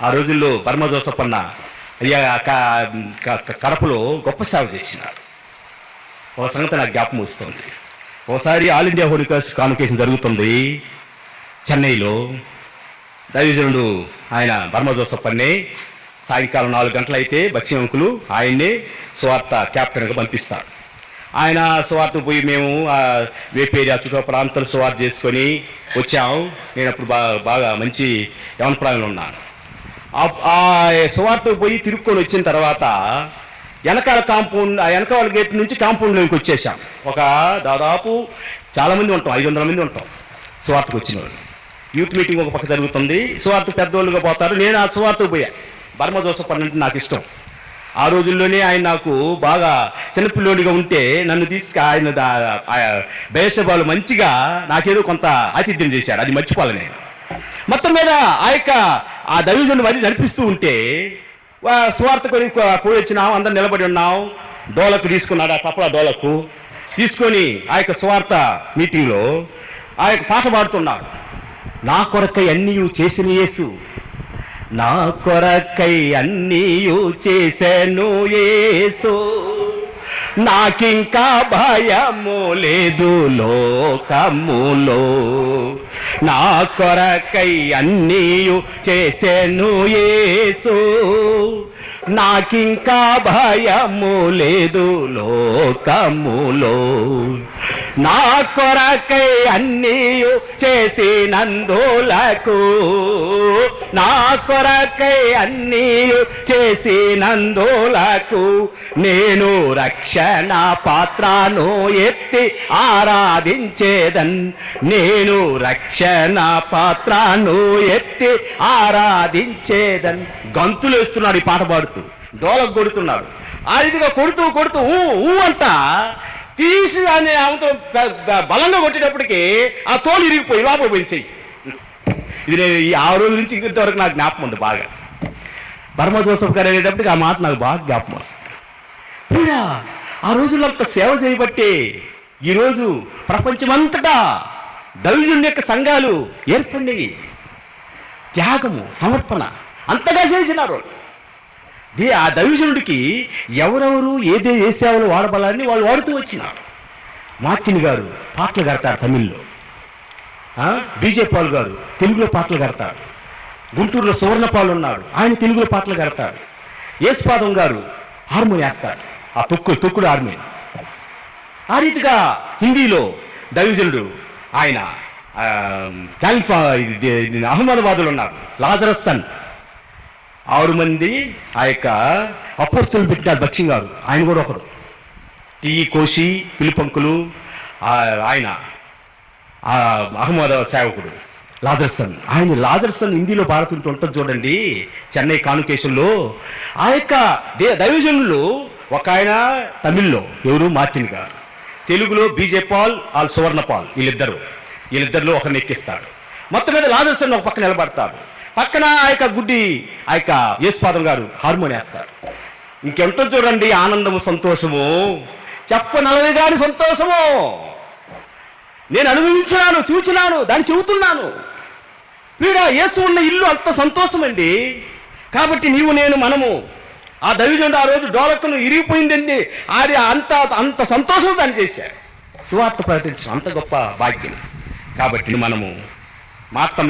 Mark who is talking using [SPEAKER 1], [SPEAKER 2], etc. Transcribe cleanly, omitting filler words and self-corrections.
[SPEAKER 1] ఆ రోజుల్లో పరమ జోసఫ్ అన్న కడపలో గొప్ప సేవ చేసినారు. ఒక సంగతి నాకు జ్ఞాపకం వస్తుంది. ఒకసారి ఆల్ ఇండియా హోలీ కాన్వకేషన్ జరుగుతుంది చెన్నైలో. దైవజనుడు ఆయన పరమ జోసఫ్ అన్నే సాయంకాలం 4 గంటలు అయితే భక్ష్యంకులు ఆయన్నే సువార్త క్యాప్టెన్గా పంపిస్తారు. ఆయన సువార్త పోయి మేము వేపేరియా చుట్టూ ప్రాంతాలు సువార్త చేసుకొని వచ్చాము. నేను అప్పుడు బాగా మంచి యవన ప్రాయంలో ఉన్నాను. ఆ సువార్తకు పోయి తిరుక్కొని వచ్చిన తర్వాత వెనకాల వెనకాల గేట్ నుంచి కాంపౌండ్లోకి వచ్చేసాం. ఒక దాదాపు చాలామంది ఉంటాం, 500 మంది ఉంటాం సువార్తకు వచ్చిన వాళ్ళు. యూత్ మీటింగ్ ఒక పక్క జరుగుతుంది, సువార్త పెద్దోళ్ళుగా పోతారు. నేను ఆ సువార్తకు పోయా. పరమ జోసఫ్ అంటే నాకు ఇష్టం. ఆ రోజుల్లోనే ఆయన నాకు బాగా చిన్నపిల్లోడిగా ఉంటే నన్ను తీసుకు ఆయన బేషబాలు మంచిగా నాకేదో కొంత ఆతిథ్యం చేశాడు. అది మర్చిపోవాలి నేను. మొత్తం మీద ఆ దైవజనుడు మరి నడిపిస్తూ ఉంటే సువార్త కొని పోయి వచ్చినాం, అందరు నిలబడి ఉన్నాం. డోలకు తీసుకున్నాడు, ఆ తపలా డోలకు తీసుకొని సువార్త మీటింగ్లో పాట పాడుతున్నాడు. నా కొరకై అన్నీయు చేసిన యేసు, నా కొరకై అన్నీయు చేశాను యేసు, నాకింకా భయము లేదు లోకములో, నా కొరకై అన్నీయు చేశాను యేసు, నాకింకా భయము లేదు లోకములో, నా కొరకై అన్నీయు చేసినందులకు, నా కొరకై అన్నీయు చేసినందులకు, నేను రక్షణ పాత్రను ఎత్తి ఆరాధించేదన్, నేను రక్షణ పాత్రను ఎత్తి ఆరాధించేదన్. గంతులు వేస్తున్నాడు ఈ పాట పాడుతూ, డోలకు కొడుతున్నాడు. ఆ రీతిగా కొడుతూ కొడుతూ ఊ అంట తీసి దాన్ని ఆమెతో బలంగా కొట్టేటప్పటికి ఆ తోలు ఇరిగిపోయి లోపల పోయింది. ఇది నేను ఆ రోజు నుంచి ఇంతవరకు నాకు జ్ఞాపకం ఉంది బాగా. పరమ జోసఫ్ గారు అనేటప్పటికి ఆ మాట నాకు బాగా జ్ఞాపకం వస్తుంది. కూడా ఆ రోజుల్లో అంత సేవ చేయబట్టే ఈరోజు ప్రపంచమంతటా దైవజనుడి యొక్క సంఘాలు ఏర్పడినవి. త్యాగము, సమర్పణ అంతగా చేసినారు. ఆ దైవజనుడికి ఎవరెవరు ఏ సేవలు వాడబడాలని వాళ్ళు వాడుతూ వచ్చినారు. మార్టిన్ గారు పాటలు కడతారు తమిళ్లో, బీజే పాల్ గారు తెలుగులో పాటలు కడతారు, గుంటూరులో సువర్ణపాల్ ఉన్నాడు, ఆయన తెలుగులో పాటలు కడతారు, యేసుపాదం గారు హార్మోని వేస్తారు, ఆ తొక్కుడు హార్మోని. ఆ రీతిగా హిందీలో దైవజనుడు ఆయన అహ్మదాబాద్లో ఉన్నారు, లాజరస్ సన్. 6 మంది అపోస్తలులు పెట్టినారు. భక్ష్యం గారు ఆయన కూడా ఒకడు. టీ కోసి పిలుపంకులు ఆయన అహ్మదాబాద్ సేవకుడు లాజర్సన్. ఆయన లాజర్సన్ హిందీలో పాడుతుంటూ ఉంటుంది చూడండి చెన్నై కాన్వకేషన్లో. ఆ దైవజనులు ఒక ఆయన తమిళ్లో ఎవరు మార్టిన్ గారు, తెలుగులో బీజే పాల్ సువర్ణపాల్, వీళ్ళిద్దరిలో ఒకరిని ఎక్కిస్తాడు. మొత్తం మీద లాజర్సన్ ఒక పక్క నిలబడతాడు, పక్కన గుడ్డి యేసుపాదం గారు హార్మోని వేస్తారు. ఇంకెంటో చూడండి ఆనందము, సంతోషము చెప్పనలవిగాని సంతోషము. నేను అనుభవించినాను, చూచినాను, దాన్ని చెబుతున్నాను. యేసు ఉన్న ఇల్లు అంత సంతోషం అండి. కాబట్టి నీవు నేను మనము ఆ దైవజనుడు ఆ రోజు డోలకును ఇరిగిపోయిందండి, అది అంత సంతోషం దాన్ని చేశారు. సువార్త ప్రకటించడం అంత గొప్ప భాగ్యం. కాబట్టి మనము మాత్రం